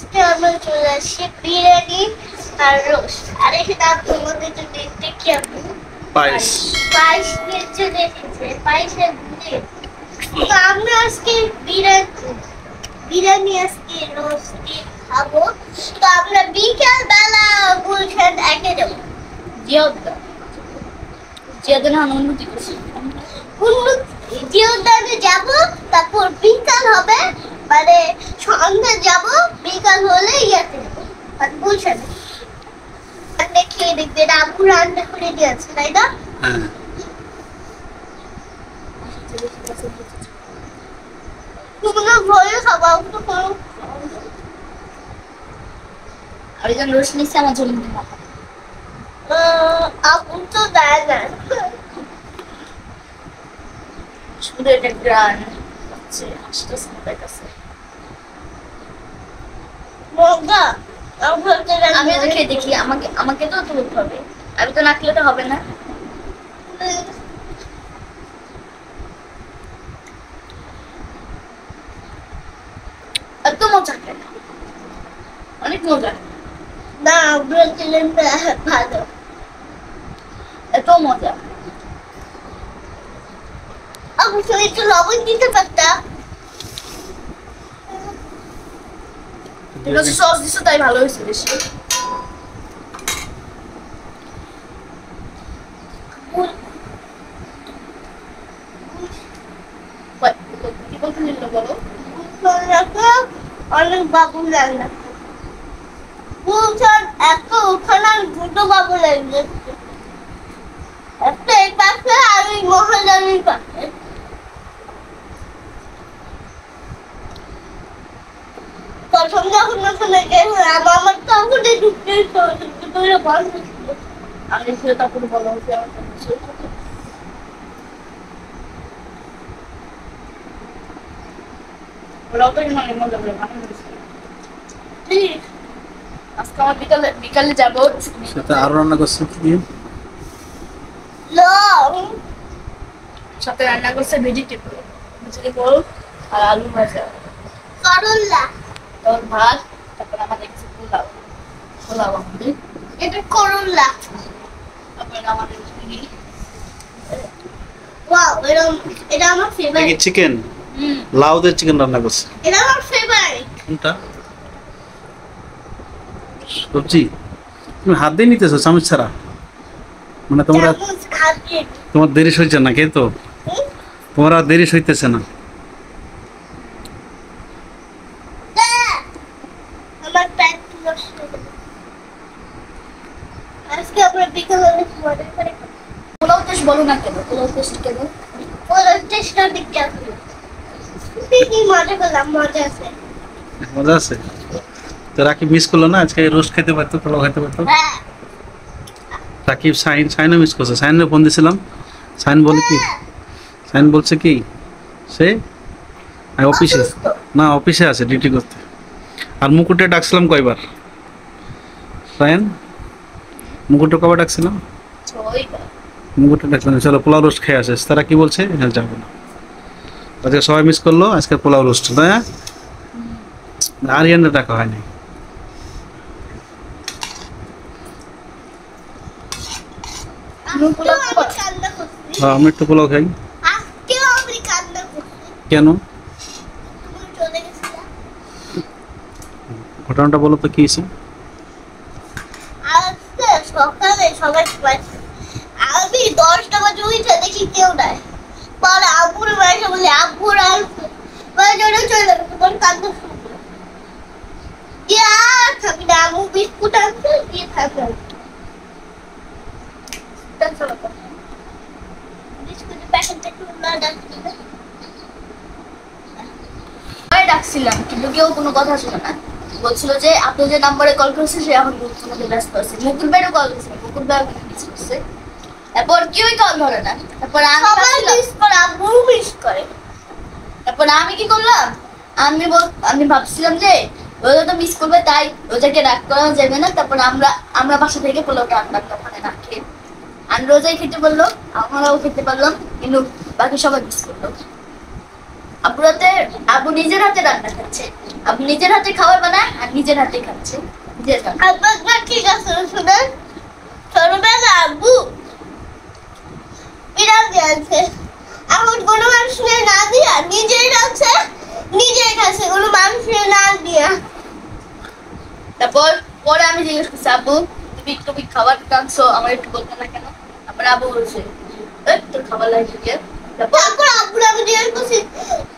আজকে আমরা চলে আসছি বিরিয়ানি আর রোস্ট। আর এখানে আপনাদের জন্য দেখি আপনি পায়েস পায়েসের জন্য এসেছে, পায়েসের গুড়ে। তো আমরা আজকে বিরিয়ানি আজকে রোস্ট দিয়ে খাবো। তো আমরা বিকাল বেলা গুলশান একে যাবো। জিয়াদের অনুমতি করছি জিওদানে যাবো, তারপর বিকাল হবে, মানে সন্ধ্যা যাবো, বিকাল হলে ইয়াতে যাবো মানে গুলশানে। রান্না খেয়ে দেখবেন, আব্বু রান্না করে দিয়েছে, তাই না? হ্যাঁ তোমরা ভয়ে খাবো, আমি তো কোনো আর একজন রোশ নিচ্ছে আমার জন্য আব্বু তো দেয় না। শুধু এটা গ্রান হচ্ছে আসতেছে আমাদের কাছে। মগা আমি তো খেয়ে দেখি, আমাকে তো তুলতে হবে, আমি তো না খেলে তো হবে না। এত মজা খায় না, অনেক মজা, না আমরা ছিলেন ভালো। এত মজা। আব্বু তো একটু লবণ দিতে পারতা। এটা সস দিছো তাই ভালো হয়েছে বেশি। কি বলতে নিল বলো? অনেক বাবু লাগবে, গুলশান এত ওখানে দুটো বাবু লাগবে, একটা এই পাশে আর ওই মহাজানির পাশে। প্রথম যখন ওখানে গেলাম আমার তখনই ঢুকতে বন্ধ ছিল। আমি ছিল তারপরে বলো হচ্ছে আমার কাছে। ওরাও তো মানে মজা করে বানানো হয়েছে। আজকে আমার বিকালে যাবো। সেটা আরো রান্না করছে কি দিয়ে? লং সাথে রান্না করছে ভেজিটেবল আর আলু ভাজা, করল্লা, তারপর ভাত, তারপর আমাদের কিছু পোলাও আমাদের, এটা করল্লা। তারপর আমাদের ওয়াও, এটা আমার নাকি ফেভারিট। চিকেন, লাউ দিয়ে চিকেন রান্না করছে। এটা আমার ফেভারিট। কোনটা সবজি? তুমি হাত দিয়ে নিতেছো চামচ ছাড়া, মানে চামচ খাচ্ছে। তোমার দেরি হইছে না, কে তো তোমার আর দেরি হইতেছে না। আমার প্যান্ট নষ্ট হয়ে গেল। আজকে আমরা বিকেলে অনেক মজা করে খাবো। পোলাও টেস্ট বলো না কেন, পোলাও টেস্ট কেন? ওরা চেষ্টা দিকে আসবে। কি মজা করলাম, মজা আছে। মজা আছে তো। রাকিব মিস করলো না, আজকে রোস্ট খেতে পারতো, পোলাও খেতে পারতো। হ্যাঁ রাকিব সাইনও মিস করছে। সাইনের ফোন দিছিলাম, সাইন বলে কি, সাইন বলছে কি সে অফিসে, না অফিসে আছে ডিউটি করতে। আর মুকুটে ডাকছিলাম কয়বার, সাইন মুকুটে কবে ডাকছিলাম, ছয়বার। মুকুটে ডাকছিলাম চলো পোলাও রোস্ট খেয়ে আসিস। তারা কি বলছে, হ্যাঁ যাবো না। আজকে সবাই মিস করলো, আজকে পোলাও রোস্ট, তাই না? আরিয়ানটা ডাকা হয়নি। আজকেও আমি কান্না করছি। হ্যাঁ আমি একটু পোলাও খাই। আজকেও আমি কান্না করছি। কেন, তুমি চলে গেছিলা। ঘটনাটা বলো তো কি হয়েছে? আজকে সকালে সবাই ঘুমাচ্ছে। আমি 10টা বাজে উঠে দেখি কেউ নাই। পরে আব্বুর বাড়ি বলে আব্বুর আসছে, পরে জোরে চলে গেল। তোমার কান্না শুরু করলো। ইয়া থাকি না, আম্মু বিস্কুট আনছে, দিয়ে থাকবে। বিস্কুটের প্যাকেটটা একটু না ডাকছি না। আমি ডাকছিলাম কিন্তু কেউ কোনো কথা শুনে না, বলছিল যে আপনি যে নাম্বারে কল করেছেন সে এখন তোমাকে ব্যস্ত আছে। মুকুল ভাইও কল করেছে, মুকুল ভাই মিস করছে, তারপর কেউই কল ধরে না। তারপর আমি সবাই ভাবছিলাম- মিস করে, আব্বু মিস করে। তারপর আমি কি করলাম, আমি ভাবছিলাম যে ওরা তো মিস করবে তাই রোজাকে ডাক করা যাবে না। তারপর আমরা বাসা থেকে পোলাওটা আনলাম, ওখানে না খেয়ে আর রোজাই খেতে বললো, আমরাও খেতে পারলাম, কিন্তু বাকি সবাই মিস করলো। আবু নিজের হাতে রান্না খাচ্ছে, আবু নিজের হাতে খাবার বানায় আর নিজের হাতে খাচ্ছে, নিজের হাতে। আপনার ঠিক আছে শুনেন, ছোটবেলা আব্বু বিড়াল দিয়েছে, এখন কোনো মানুষের না দিয়া নিজেই রাখছে, নিজেই খাচ্ছে, কোনো মানুষের না দিয়া। তারপর পরে আমি জিজ্ঞেস করছি, আব্বু তুমি খাবার টানছো, আমার একটু বলতে না কেন? তারপর আব্বু বলছে, এই তোর খাবার লাগছে। তারপর তারপর আব্বুর আমি জিজ্ঞেস করছি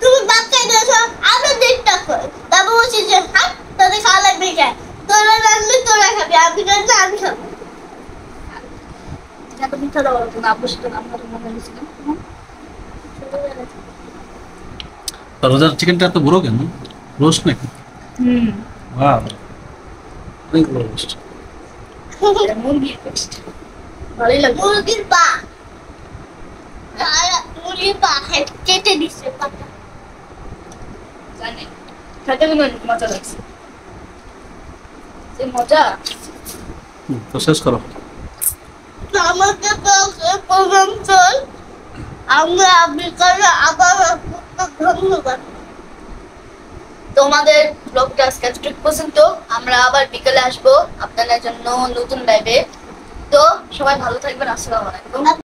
তুমি বাচ্চাই দিয়েছো, আমরা দেখতে কই? তারপর বলছি যে হ্যাঁ তোদের খাওয়া লাগবে কে? তোরা রাখলে তোরা খাবি, আমি রাখলে আমি খাবো। এত মিথ্যা দেওয়া হতো না, আব্বুর সাথে আমরা মনে হয়েছিল। রোজার চিকেনটা এত বড় কেন? রোস্ট নাকি? ওয়াও, অনেক বড় রোস্ট। এটা মুরগির পেস্ট, ভালোই লাগবে। মুরগির পা, মুরগির পা কেটে দিচ্ছে পাটা। জানি খেতে কিন্তু অনেক মজা লাগছে, যে মজা। তো শেষ করো। আমাকে তো প্রোগ্রাম চল, আমরা বিকালে আবার ধন্যবাদ। তোমাদের ব্লগটা আজকে এতটুকু পর্যন্ত, আমরা আবার বিকেলে আসবো আপনাদের জন্য নতুন লাইভে। তো সবাই ভালো থাকবেন, আসসালামু আলাইকুম।